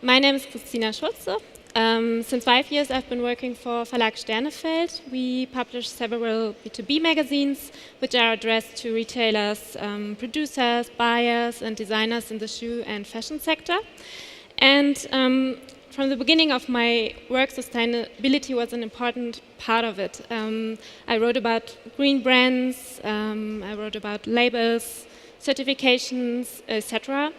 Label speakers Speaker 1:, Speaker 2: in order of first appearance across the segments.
Speaker 1: My name is Kristina Schulze. Since 5 years I've been working for Verlag Sternefeld. We publish several B2B magazines which are addressed to retailers, producers, buyers and designers in the shoe and fashion sector. And from the beginning of my work, sustainability was an important part of it. I wrote about green brands, I wrote about labels, certifications, etc.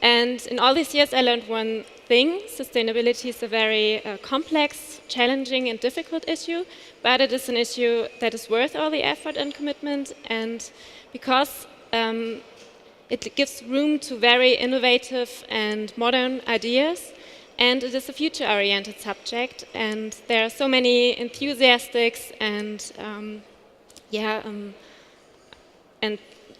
Speaker 1: And in all these years I learned one thing: sustainability is a very complex, challenging and difficult issue, but it is an issue that is worth all the effort and commitment, and because it gives room to very innovative and modern ideas, and it is a future-oriented subject, and there are so many enthusiasts and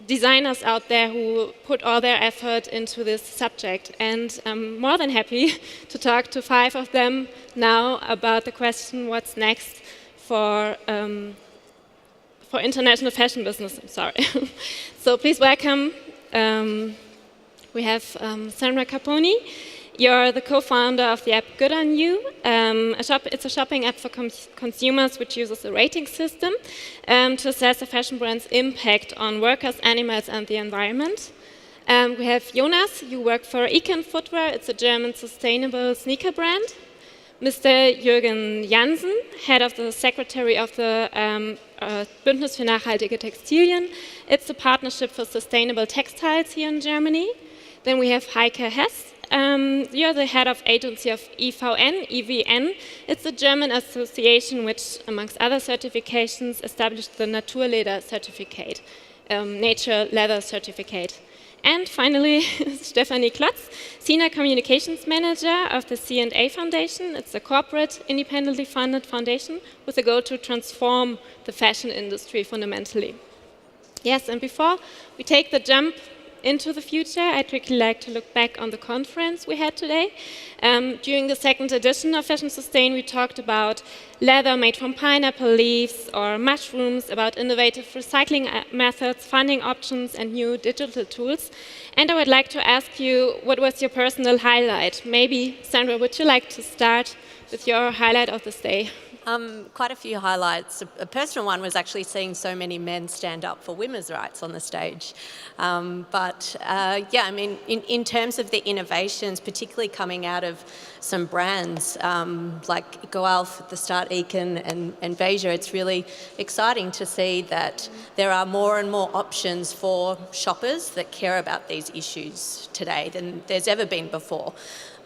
Speaker 1: designers out there who put all their effort into this subject. And I'm more than happy to talk to 5 of them now about the question, what's next for international fashion business. I'm sorry. So please welcome, we have Sandra Capponi. You're the co-founder of the app Good On You. It's a shopping app for consumers which uses a rating system to assess a fashion brand's impact on workers, animals and the environment. We have Jonas. You work for Footwear. It's a German sustainable sneaker brand. Mr. Jürgen Janssen, head of the Secretariat of the Bündnis für nachhaltige Textilien. It's a partnership for sustainable textiles here in Germany. Then we have Heike Hess. You're the head of agency of EVN. It's a German association which, amongst other certifications, established the Naturleder certificate, nature leather certificate. And finally, Stefanie Klotz, Senior Communications Manager of the C&A Foundation. It's a corporate, independently funded foundation with a goal to transform the fashion industry fundamentally. Yes, and before we take the jump into the future, I'd quickly like to look back on the conference we had today. During the second edition of Fashion Sustain, we talked about leather made from pineapple leaves or mushrooms, about innovative recycling methods, funding options, and new digital tools. And I would like to ask you, what was your personal highlight? Maybe, Sandra, would you like to start with your highlight of this day?
Speaker 2: Quite a few highlights. A personal one was actually seeing so many men stand up for women's rights on the stage. Yeah, I mean, in terms of the innovations, particularly coming out of some brands like Goalf at the start, Eken and Veja, it's really exciting to see that there are more and more options for shoppers that care about these issues today than there's ever been before.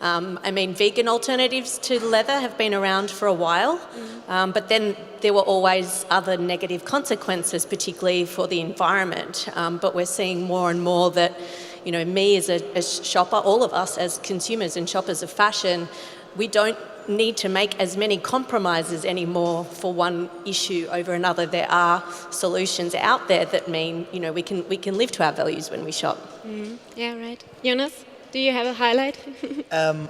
Speaker 2: I mean, vegan alternatives to leather have been around for a while, but then there were always other negative consequences, particularly for the environment. But we're seeing more and more that, you know, me as a shopper, all of us as consumers and shoppers of fashion, we don't need to make as many compromises anymore for one issue over another. There are solutions out there that mean, you know, we can live to our values when we shop.
Speaker 1: Yeah, right. Jonas? Do you have a highlight?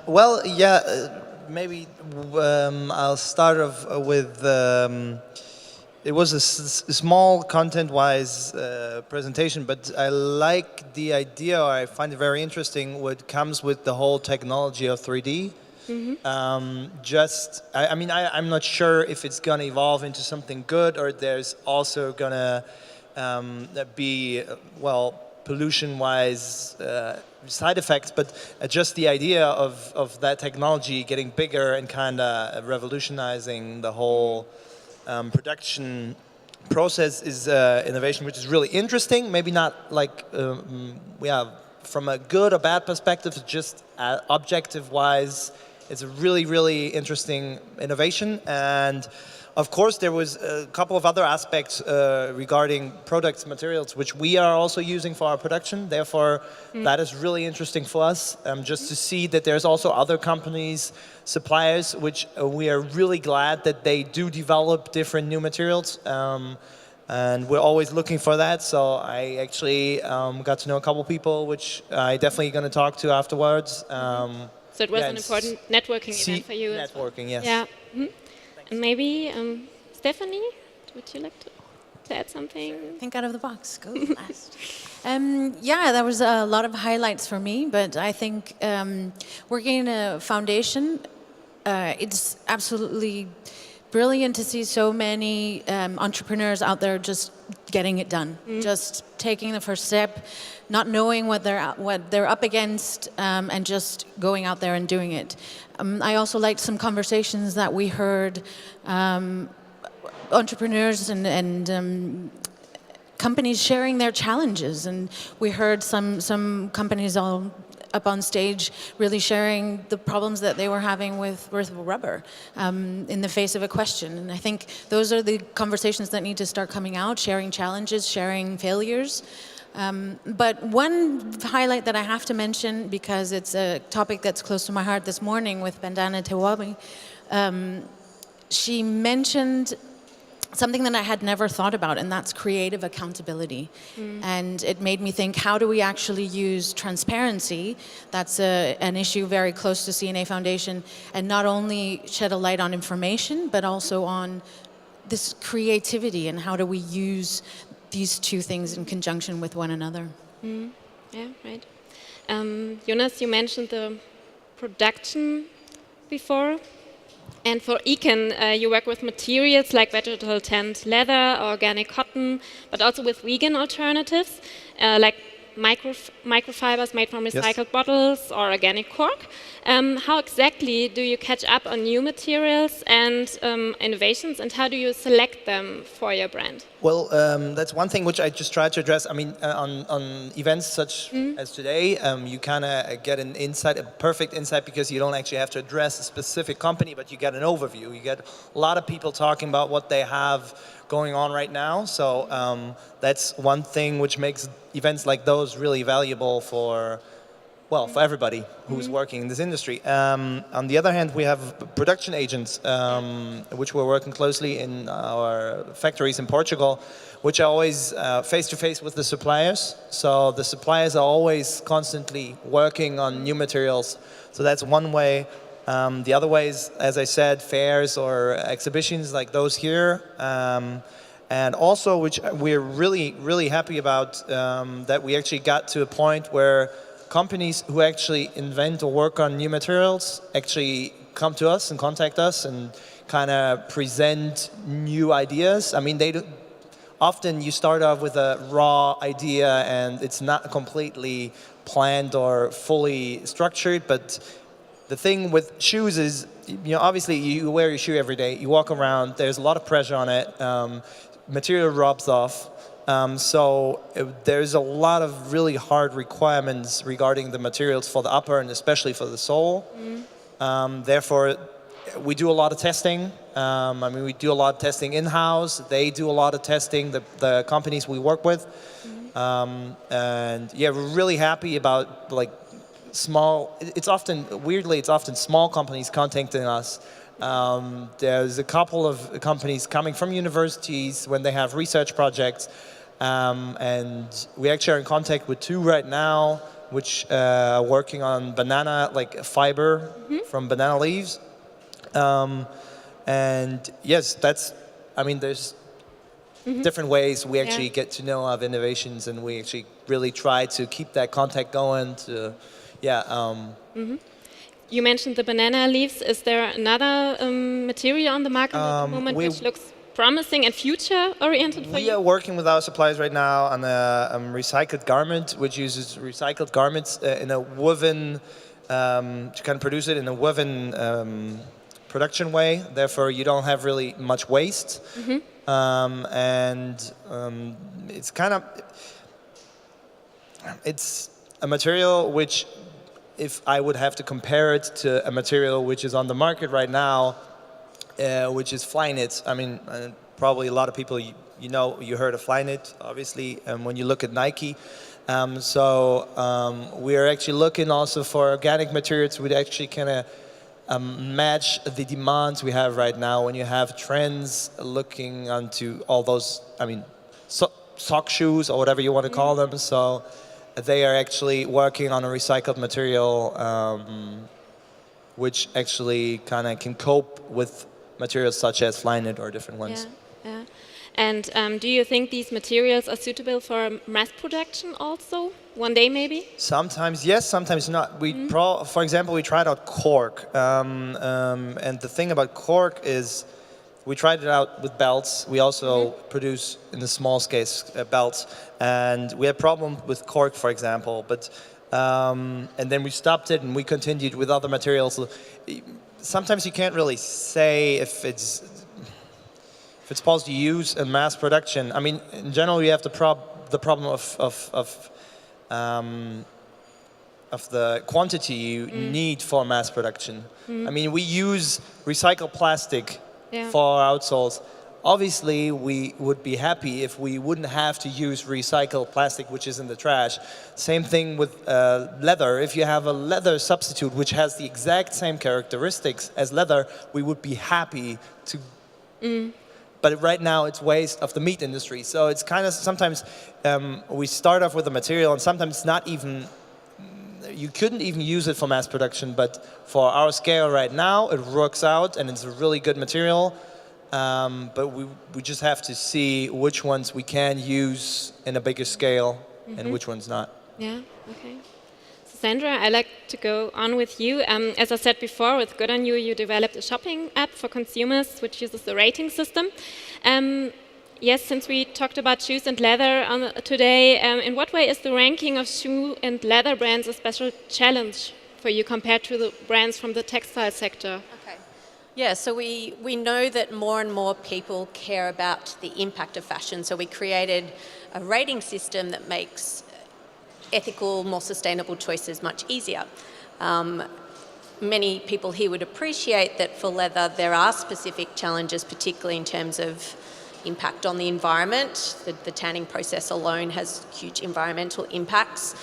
Speaker 3: Well, yeah, maybe I'll start off with, it was a small content-wise presentation, but I like the idea, or I find it very interesting, what comes with the whole technology of 3D. I mean, I'm not sure if it's going to evolve into something good, or there's also going to be, well, pollution-wise side effects, but just the idea of that technology getting bigger and kind of revolutionizing the whole production process is innovation which is really interesting. Maybe not like, from a good or bad perspective, just objective-wise, it's a really, really interesting innovation. And of course, there was a couple of other aspects regarding products, materials, which we are also using for our production. Therefore, that is really interesting for us, just to see that there's also other companies, suppliers, which we are really glad that they do develop different new materials. And we're always looking for that. So I actually got to know a couple people, which I definitely going to talk to afterwards.
Speaker 1: So it was an important networking event for you.
Speaker 3: Networking, yes.
Speaker 1: Yeah. And maybe, Stefanie, would you like to add something?
Speaker 2: Think out of the box. Go last.
Speaker 4: Yeah, there was a lot of highlights for me, but I think working in a foundation, it's absolutely brilliant to see so many entrepreneurs out there just getting it done, just taking the first step, not knowing what they're up against, and just going out there and doing it. I also liked some conversations that we heard, entrepreneurs and companies sharing their challenges, and we heard some companies all up on stage really sharing the problems that they were having with rubber in the face of a question. And I think those are the conversations that need to start coming out, sharing challenges, sharing failures. But one highlight that I have to mention, because it's a topic that's close to my heart this morning with Bandana Tewabi, she mentioned something that I had never thought about, and that's creative accountability. And it made me think, how do we actually use transparency? That's an issue very close to CNA Foundation, and not only shed a light on information, but also on this creativity, and how do we use these two things in conjunction with one another.
Speaker 1: Yeah, right. Jonas, you mentioned the production before. And for Econ, you work with materials like vegetable tanned leather, organic cotton, but also with vegan alternatives, like microfibers made from recycled bottles or organic cork. How exactly do you catch up on new materials and innovations, and how do you select them for your brand?
Speaker 3: Well, that's one thing which I just tried to address. I mean, on events such as today, you kind of get an insight, a perfect insight, because you don't actually have to address a specific company, but you get an overview. You get a lot of people talking about what they have going on right now. So that's one thing which makes events like those really valuable for, well, for everybody who's working in this industry. On the other hand, we have production agents, which we're working closely in our factories in Portugal, which are always face-to-face with the suppliers. So the suppliers are always constantly working on new materials. So that's one way. The other way is, as I said, fairs or exhibitions like those here. And also, which we're really, really happy about, that we actually got to a point where companies who actually invent or work on new materials actually come to us and contact us and kind of present new ideas. I mean, often you start off with a raw idea and it's not completely planned or fully structured, but the thing with shoes is, you know, obviously you wear your shoe every day, you walk around, there's a lot of pressure on it, material rubs off. There's a lot of really hard requirements regarding the materials for the upper and especially for the sole. Therefore, we do a lot of testing. I mean, we do a lot of testing in-house. They do a lot of testing, the companies we work with. And yeah, we're really happy about like small, it's often small companies contacting us. There's a couple of companies coming from universities when they have research projects. And we actually are in contact with two right now, which are working on banana, like fiber from banana leaves. And yes, there's different ways we actually get to know of innovations, and we actually really try to keep that contact going to,
Speaker 1: You mentioned the banana leaves. Is there another material on the market at the moment which looks promising and future-oriented for you?
Speaker 3: We are working with our suppliers right now on a recycled garment, which uses recycled garments in a woven, to kind of produce it in a woven production way. Therefore, you don't have really much waste. It's kind of, it's a material which, if I would have to compare it to a material which is on the market right now, which is Flyknit. I mean, probably a lot of people, you heard of Flyknit, obviously, when you look at Nike. We are actually looking also for organic materials which actually kind of match the demands we have right now when you have trends looking onto all those, I mean, sock shoes or whatever you want to call them. So they are actually working on a recycled material which actually kind of can cope with materials such as Flyknit or different ones.
Speaker 1: Yeah. And do you think these materials are suitable for mass production also? One day maybe?
Speaker 3: Sometimes yes, sometimes not. For example, we tried out cork. And the thing about cork is we tried it out with belts. We also produce in the small scale belts. And we had a problem with cork, for example. But and then we stopped it and we continued with other materials. Sometimes you can't really say if it's possible to use in mass production. I mean, in general, you have the problem of the quantity you need for mass production. I mean, we use recycled plastic for our outsoles. Obviously, we would be happy if we wouldn't have to use recycled plastic, which is in the trash. Same thing with leather. If you have a leather substitute which has the exact same characteristics as leather, we would be happy to. But right now, it's waste of the meat industry. So it's kind of sometimes we start off with a material, and sometimes not even. You couldn't even use it for mass production, but for our scale right now, it works out, and it's a really good material. But we just have to see which ones we can use in a bigger scale and which ones not.
Speaker 1: Yeah, okay. So Sandra, I'd like to go on with you. As I said before, with Good On You, you developed a shopping app for consumers which uses the rating system. Yes, since we talked about shoes and leather today, in what way is the ranking of shoe and leather brands a special challenge for you compared to the brands from the textile sector?
Speaker 2: Yeah, so we know that more and more people care about the impact of fashion. So we created a rating system that makes ethical, more sustainable choices much easier. Many people here would appreciate that for leather there are specific challenges, particularly in terms of impact on the environment. The tanning process alone has huge environmental impacts.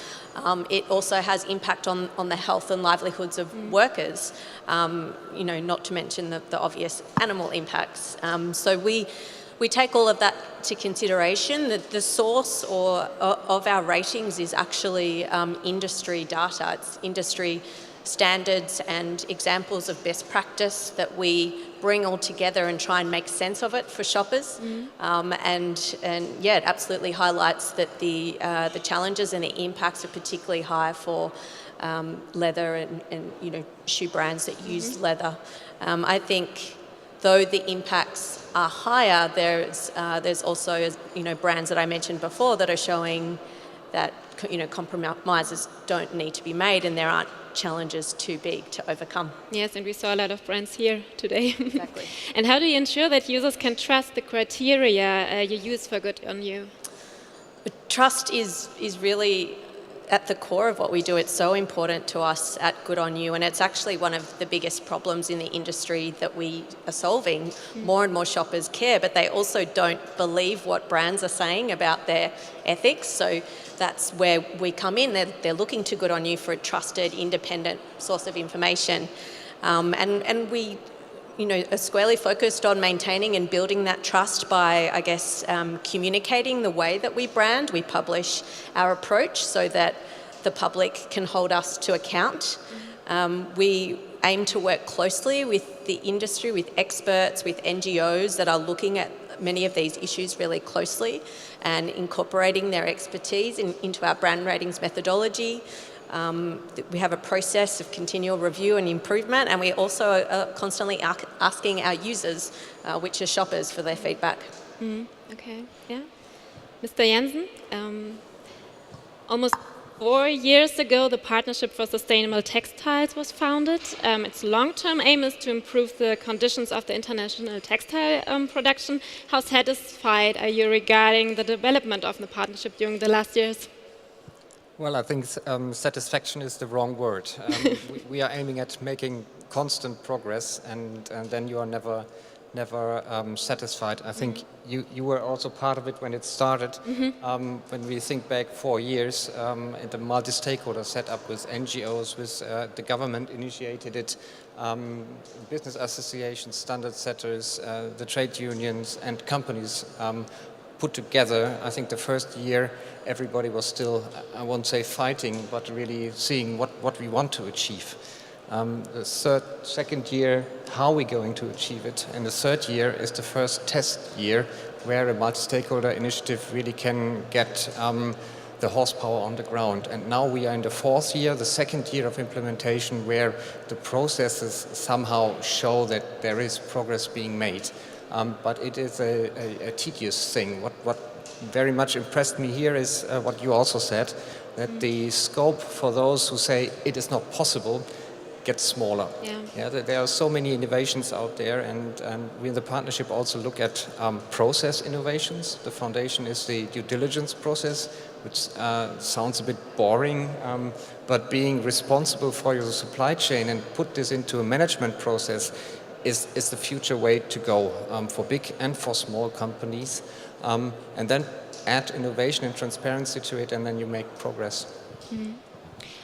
Speaker 2: It also has impact on the health and livelihoods of workers, not to mention the obvious animal impacts. So we take all of that to consideration. The source of our ratings is actually industry data. It's industry standards and examples of best practice that we bring all together and try and make sense of it for shoppers. And yeah, it absolutely highlights that the challenges and the impacts are particularly high for leather and shoe brands that use leather. I think though the impacts are higher, there's also brands that I mentioned before that are showing that compromises don't need to be made, and there aren't challenges too big to overcome.
Speaker 1: Yes, and we saw a lot of brands here today.
Speaker 2: Exactly.
Speaker 1: And how do you ensure that users can trust the criteria you use for Good On You?
Speaker 2: Trust is really at the core of what we do. It's so important to us at Good On You, and it's actually one of the biggest problems in the industry that we are solving. More and more shoppers care, but they also don't believe what brands are saying about their ethics. So that's where we come in. They're looking to Good On You for a trusted, independent source of information. And we are squarely focused on maintaining and building that trust by, I guess, communicating the way that we brand. We publish our approach so that the public can hold us to account. We aim to work closely with the industry, with experts, with NGOs that are looking at many of these issues really closely and incorporating their expertise into our brand ratings methodology. We have a process of continual review and improvement, and we also are constantly asking our users, which are shoppers, for their feedback.
Speaker 1: Okay, yeah. Mr. Janssen, almost 4 years ago, the Partnership for Sustainable Textiles was founded. Its long-term aim is to improve the conditions of the international textile production. How satisfied are you regarding the development of the partnership during the last years?
Speaker 5: Well, I think satisfaction is the wrong word. We are aiming at making constant progress, and then you are never satisfied. I think you were also part of it when it started. When we think back 4 years, and the multi-stakeholder setup with NGOs, with the government initiated it, business associations, standard setters, the trade unions and companies put together. I think the first year everybody was still, I won't say fighting, but really seeing what we want to achieve. The second year, how are we going to achieve it? And the third year is the first test year where a multi-stakeholder initiative really can get the horsepower on the ground. And now we are in the 4th year, the 2nd year of implementation, where the processes somehow show that there is progress being made. But it is a tedious thing. What very much impressed me here is what you also said, that the scope for those who say it is not possible gets smaller. Yeah, there are so many innovations out there, and we in the partnership also look at process innovations. The foundation is the due diligence process, which sounds a bit boring, but being responsible for your supply chain and put this into a management process is the future way to go for big and for small companies. And then add innovation and transparency to it, and then you make progress.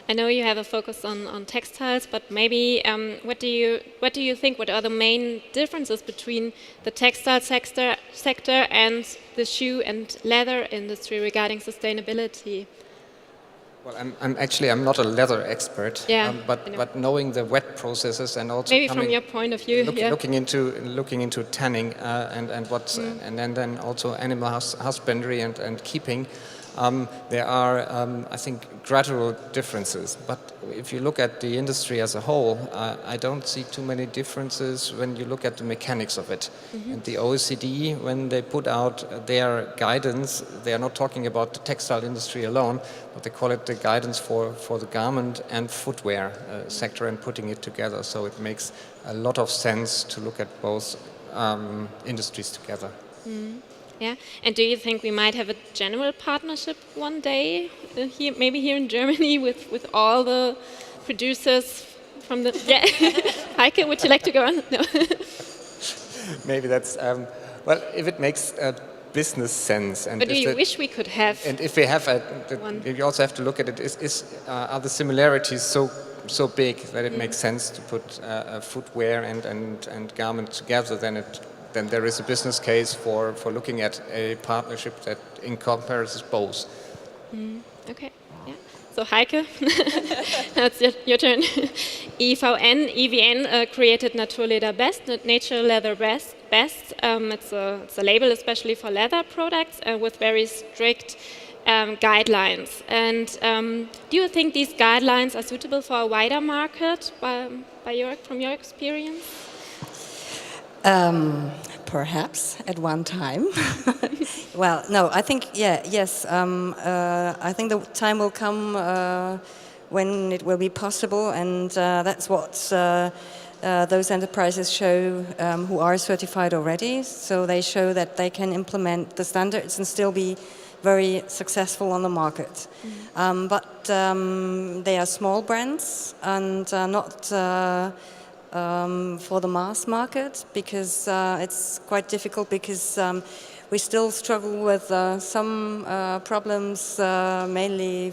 Speaker 1: I know you have a focus on textiles, but maybe what do you think? What are the main differences between the textile sector and the shoe and leather industry regarding sustainability?
Speaker 5: Well, I'm not a leather expert, but knowing the wet processes and also
Speaker 1: maybe from your point of view,
Speaker 5: looking into tanning and what's and then also animal husbandry and keeping. There are, I think, gradual differences. But if you look at the industry as a whole, I don't see too many differences when you look at the mechanics of it. And the OECD, when they put out their guidance, they are not talking about the textile industry alone, but they call it the guidance for the garment and footwear sector and putting it together. So it makes a lot of sense to look at both industries together.
Speaker 1: Yeah, and do you think we might have a general partnership one day, maybe here in Germany, with all the producers from the... Yeah, Heike, would you like to go on? No.
Speaker 5: Maybe that's... well, if it makes business sense... And
Speaker 1: but do you wish we could have...
Speaker 5: And if we have... you also have to look at it, are the similarities so big that it makes sense to put footwear and garment together, then there is a business case for looking at a partnership that encompasses both.
Speaker 1: Okay, yeah. So Heike, now it's your turn. EVN created Naturleder Best, Natural Leather Best. It's a label especially for leather products with very strict guidelines. And do you think these guidelines are suitable for a wider market from your experience?
Speaker 6: Perhaps at one time. Well, no, I think, yes. I think the time will come when it will be possible, and that's what those enterprises show who are certified already. So they show that they can implement the standards and still be very successful on the market. But they are small brands and not... for the mass market, because it's quite difficult, because we still struggle with some problems, mainly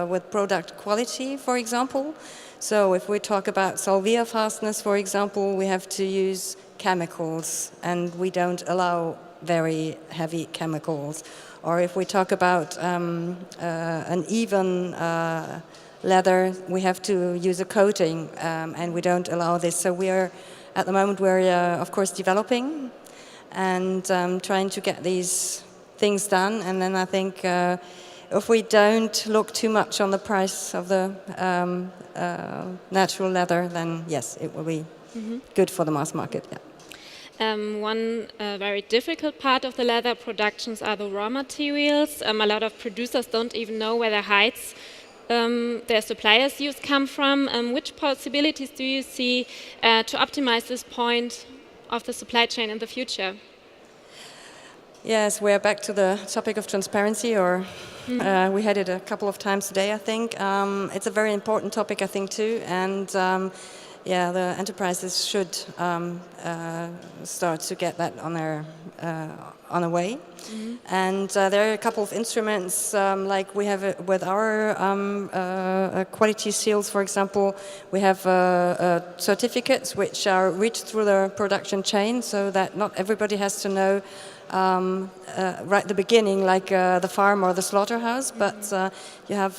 Speaker 6: with product quality, for example. So if we talk about Salvia fasteners, for example, we have to use chemicals, and we don't allow very heavy chemicals. Or if we talk about an even leather, we have to use a coating, and we don't allow this. So at the moment we're of course developing and trying to get these things done. And then I think if we don't look too much on the price of the natural leather, then yes, it will be good for the mass market. Yeah.
Speaker 1: One very difficult part of the leather productions are the raw materials. A lot of producers don't even know where the hides their suppliers' use come from. Which possibilities do you see to optimize this point of the supply chain in the future?
Speaker 6: Yes, we're back to the topic of transparency, or we had it a couple of times today, I think. It's a very important topic, I think, too, and the enterprises should start to get that on their way. And there are a couple of instruments, like we have with our quality seals, for example. We have certificates which are reached through the production chain, so that not everybody has to know right at the beginning, like the farm or the slaughterhouse, but you have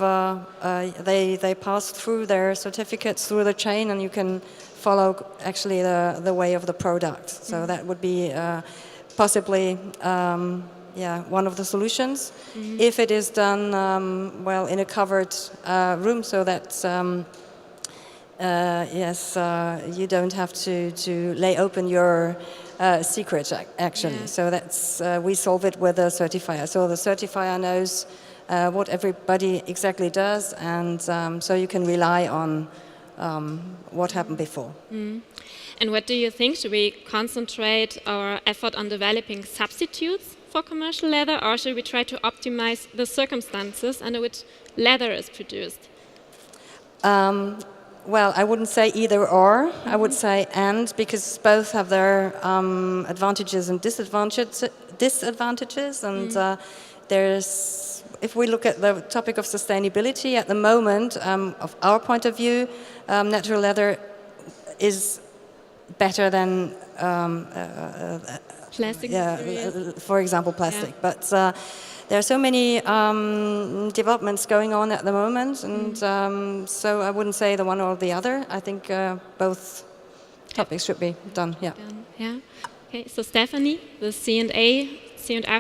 Speaker 6: they pass through their certificates through the chain, and you can follow actually the way of the product. So that would be possibly one of the solutions. If it is done well in a covered room, so that you don't have to lay open your secret actually.
Speaker 1: Yeah.
Speaker 6: So that's we solve it with a certifier. So the certifier knows what everybody exactly does, and so you can rely on what happened before.
Speaker 1: And what do you think? Should we concentrate our effort on developing substitutes for commercial leather, or should we try to optimize the circumstances under which leather is produced?
Speaker 6: Well, I wouldn't say either or. I would say and, because both have their advantages and disadvantages. And there's, if we look at the topic of sustainability at the moment, of our point of view, natural leather is better than
Speaker 1: Plastic materials?
Speaker 6: for example, plastic.
Speaker 1: Yeah.
Speaker 6: But there are so many developments going on at the moment, and so I wouldn't say the one or the other. I think both topics should be done. Yeah.
Speaker 1: Yeah. Okay. So Stephanie, the C&A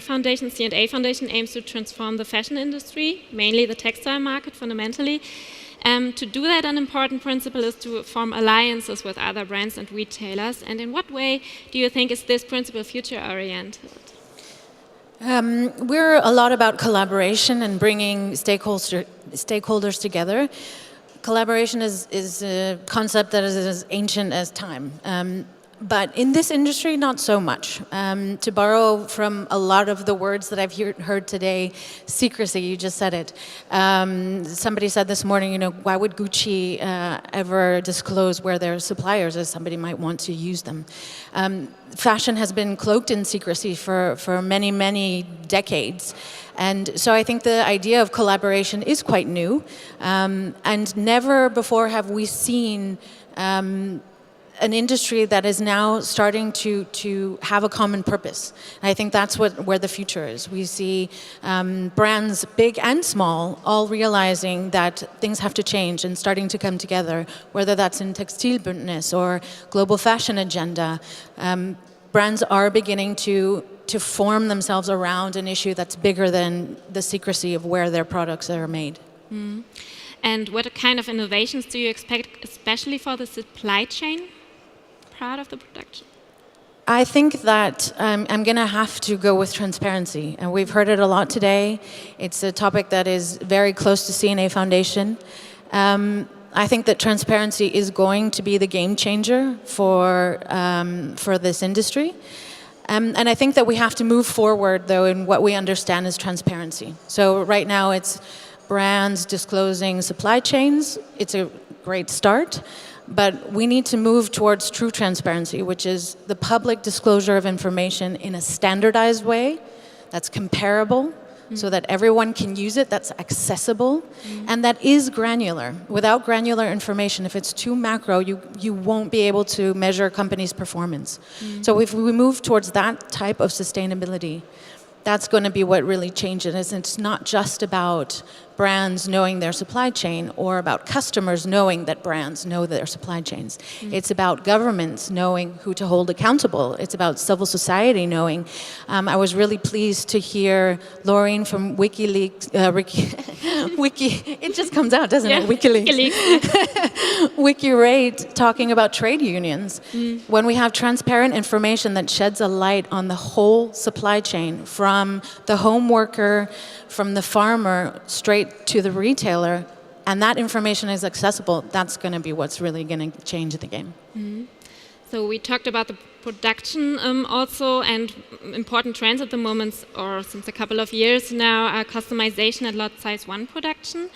Speaker 1: Foundation aims to transform the fashion industry, mainly the textile market, fundamentally. To do that, an important principle is to form alliances with other brands and retailers. And in what way do you think is this principle future-oriented?
Speaker 4: We're a lot about collaboration and bringing stakeholders together. Collaboration is a concept that is as ancient as time. But in this industry, not so much. To borrow from a lot of the words that I've heard today, secrecy, you just said it. Somebody said this morning, why would Gucci ever disclose where their suppliers is? Somebody might want to use them. Fashion has been cloaked in secrecy for many, many decades. And so I think the idea of collaboration is quite new. And never before have we seen an industry that is now starting to have a common purpose. And I think that's where the future is. We see brands, big and small, all realizing that things have to change and starting to come together, whether that's in Bündnis or Global Fashion Agenda. Brands are beginning to form themselves around an issue that's bigger than the secrecy of where their products are made.
Speaker 1: And what kind of innovations do you expect, especially for the supply chain part of the production?
Speaker 4: I think that I'm going to have to go with transparency. And we've heard it a lot today. It's a topic that is very close to C&A Foundation. I think that transparency is going to be the game changer for this industry. And I think that we have to move forward, though, in what we understand as transparency. So right now it's brands disclosing supply chains. It's a great start. But we need to move towards true transparency, which is the public disclosure of information in a standardized way that's comparable, so that everyone can use it, that's accessible, and that is granular. Without granular information, if it's too macro, you won't be able to measure a company's performance. So if we move towards that type of sustainability, that's going to be what really changes. It's not just about brands knowing their supply chain or about customers knowing that brands know their supply chains. It's about governments knowing who to hold accountable. It's about civil society knowing. I was really pleased to hear Laureen from WikiLeaks, it just comes out, doesn't it? WikiLeaks. WikiRate talking about trade unions. When we have transparent information that sheds a light on the whole supply chain, from the home worker, from the farmer, straight to the retailer, and that information is accessible, that's going to be what's really going to change the game.
Speaker 1: So we talked about the production also, and important trends at the moment, or since a couple of years now, are customization and lot size 1 production.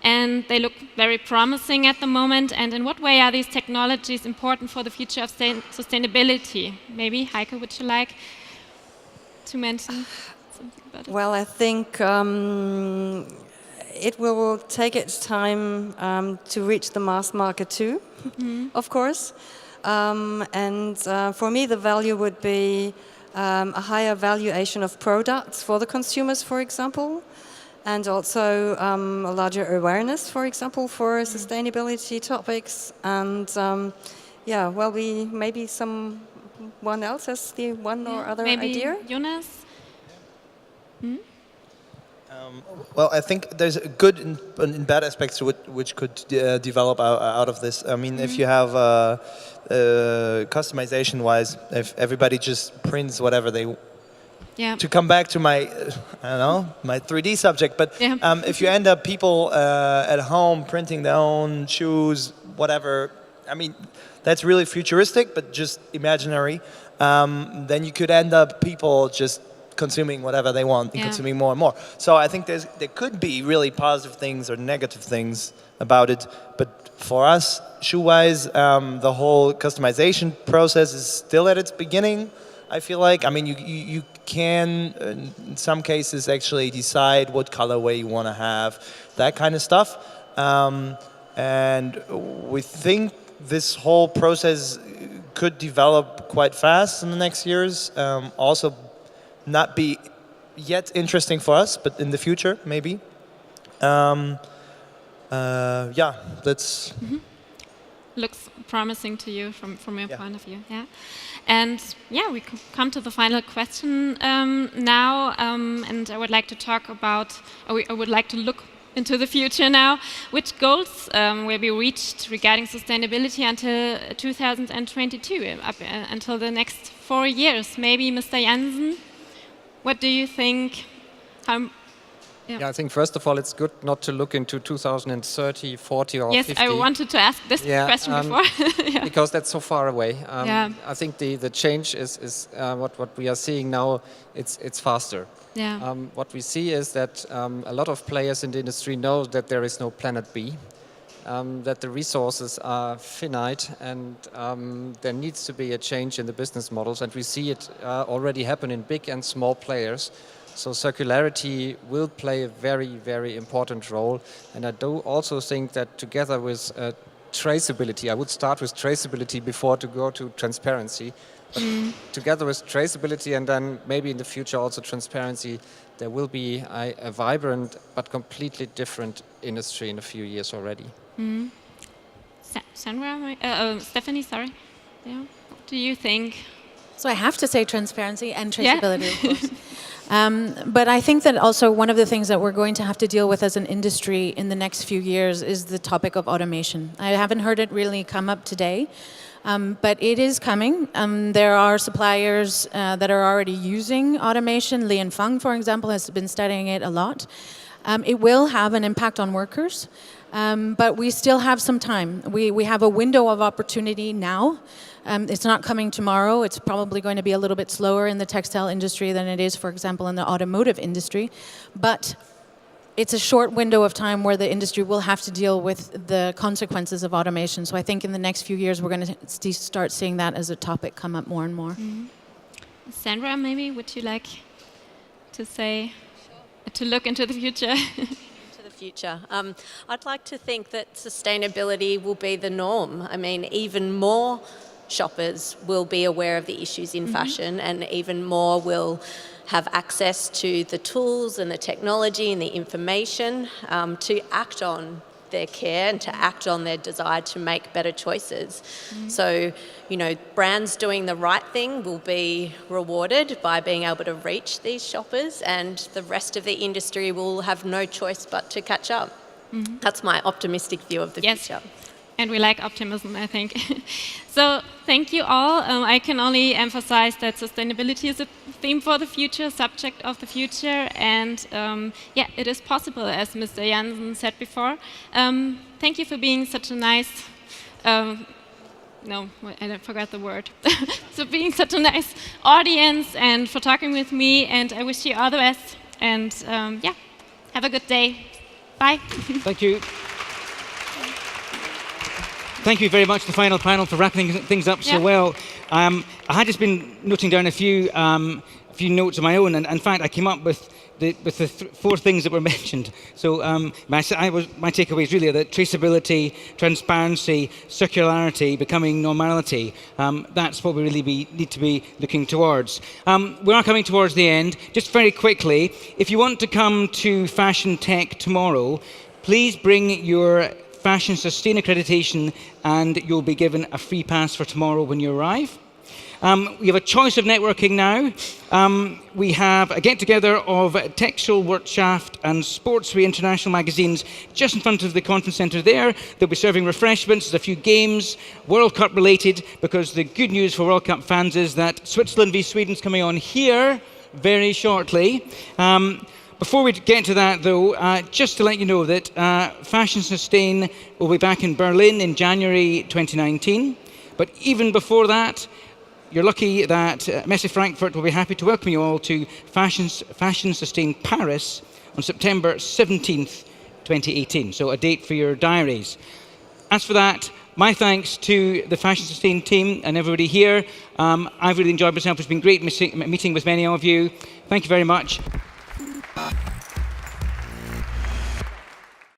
Speaker 1: And they look very promising at the moment. And in what way are these technologies important for the future of sustainability? Maybe, Heike, would you like to mention something about it?
Speaker 6: Well, I think it will take its time to reach the mass market too, of course. And for me, the value would be a higher valuation of products for the consumers, for example, and also a larger awareness, for example, for sustainability topics. And maybe some someone else has the one or other
Speaker 1: maybe
Speaker 6: idea?
Speaker 1: Jonas?
Speaker 3: Well, I think there's good and bad aspects to it which could develop out of this. I mean, if you have customization-wise, if everybody just prints whatever they.
Speaker 1: Yeah.
Speaker 3: To come back to my, I don't know, my 3D subject, but if you end up people at home printing their own shoes, whatever, I mean, that's really futuristic, but just imaginary. Then you could end up people just consuming whatever they want and consuming more and more. So I think there could be really positive things or negative things about it, but for us, shoe-wise, the whole customization process is still at its beginning. I feel like, I mean, you can, in some cases, actually decide what colorway you want to have, that kind of stuff. And we think this whole process could develop quite fast in the next years. Also, not be yet interesting for us, but in the future, maybe. Yeah, that's...
Speaker 1: Looks promising to you from your point of view, yeah. And yeah, we come to the final question now, and I would like to talk about, I would like to look into the future now. Which goals will be reached regarding sustainability until 2022, until the next 4 years? Maybe Mr. Janssen, what do you think?
Speaker 5: Yeah, I think first of all, it's good not to look into 2030, 40 or 50.
Speaker 1: Yes, I wanted to ask this question before.
Speaker 5: Because that's so far away.
Speaker 1: Yeah.
Speaker 5: I think the change is what we are seeing now, it's faster.
Speaker 1: Yeah.
Speaker 5: What we see is that a lot of players in the industry know that there is no planet B, that the resources are finite, and there needs to be a change in the business models, and we see it already happen in big and small players. So circularity will play a very, very important role. And I do also think that together with traceability, I would start with traceability before to go to transparency. But together with traceability and then maybe in the future also transparency, there will be a vibrant but completely different industry in a few years already.
Speaker 1: Sandra, Stephanie, sorry. Yeah. What do you think?
Speaker 4: So I have to say transparency and traceability, of course. But I think that also one of the things that we're going to have to deal with as an industry in the next few years is the topic of automation. I haven't heard it really come up today, but it is coming. There are suppliers that are already using automation. Li and Feng, for example, has been studying it a lot. It will have an impact on workers, but we still have some time. We have a window of opportunity now. It's not coming tomorrow. It's probably going to be a little bit slower in the textile industry than it is, for example, in the automotive industry. But it's a short window of time where the industry will have to deal with the consequences of automation. So I think in the next few years, we're going to start seeing that as a topic come up more and more.
Speaker 1: Sandra, maybe, would you like to say, to look into the future?
Speaker 2: Future. I'd like to think that sustainability will be the norm. I mean, even more shoppers will be aware of the issues in fashion, and even more will have access to the tools and the technology and the information to act on their care and to act on their desire to make better choices. So, you know, brands doing the right thing will be rewarded by being able to reach these shoppers, and the rest of the industry will have no choice but to catch up. That's my optimistic view of the future.
Speaker 1: And we like optimism, I think. So thank you all. I can only emphasize that sustainability is a theme for the future, subject of the future, and yeah, it is possible, as Mr. Janssen said before. Thank you for being such a nice, no, I forgot the word. So being such a nice audience and for talking with me, and I wish you all the best. And yeah, have a good day. Bye.
Speaker 7: Thank you. Thank you very much to the final panel for wrapping things up so well. I had just been noting down a few notes of my own, and in fact I came up with the 4 things that were mentioned. So my takeaway is really that traceability, transparency, circularity, becoming normality, that's what we really need to be looking towards. We are coming towards the end. Just very quickly, if you want to come to Fashion Tech tomorrow, please bring your Fashion Sustain accreditation and you'll be given a free pass for tomorrow when you arrive. We have a choice of networking now. We have a get-together of Textile, Wirtschaft and Sportswear International magazines just in front of the conference centre there. They'll be serving refreshments, there's a few games, World Cup related, because the good news for World Cup fans is that Switzerland v Sweden's coming on here very shortly. Before we get to that, though, just to let you know that Fashion Sustain will be back in Berlin in January 2019. But even before that, you're lucky that Messe Frankfurt will be happy to welcome you all to Fashion Sustain Paris on September 17th, 2018. So a date for your diaries. As for that, my thanks to the Fashion Sustain team and everybody here. I've really enjoyed myself. It's been great meeting with many of you. Thank you very much.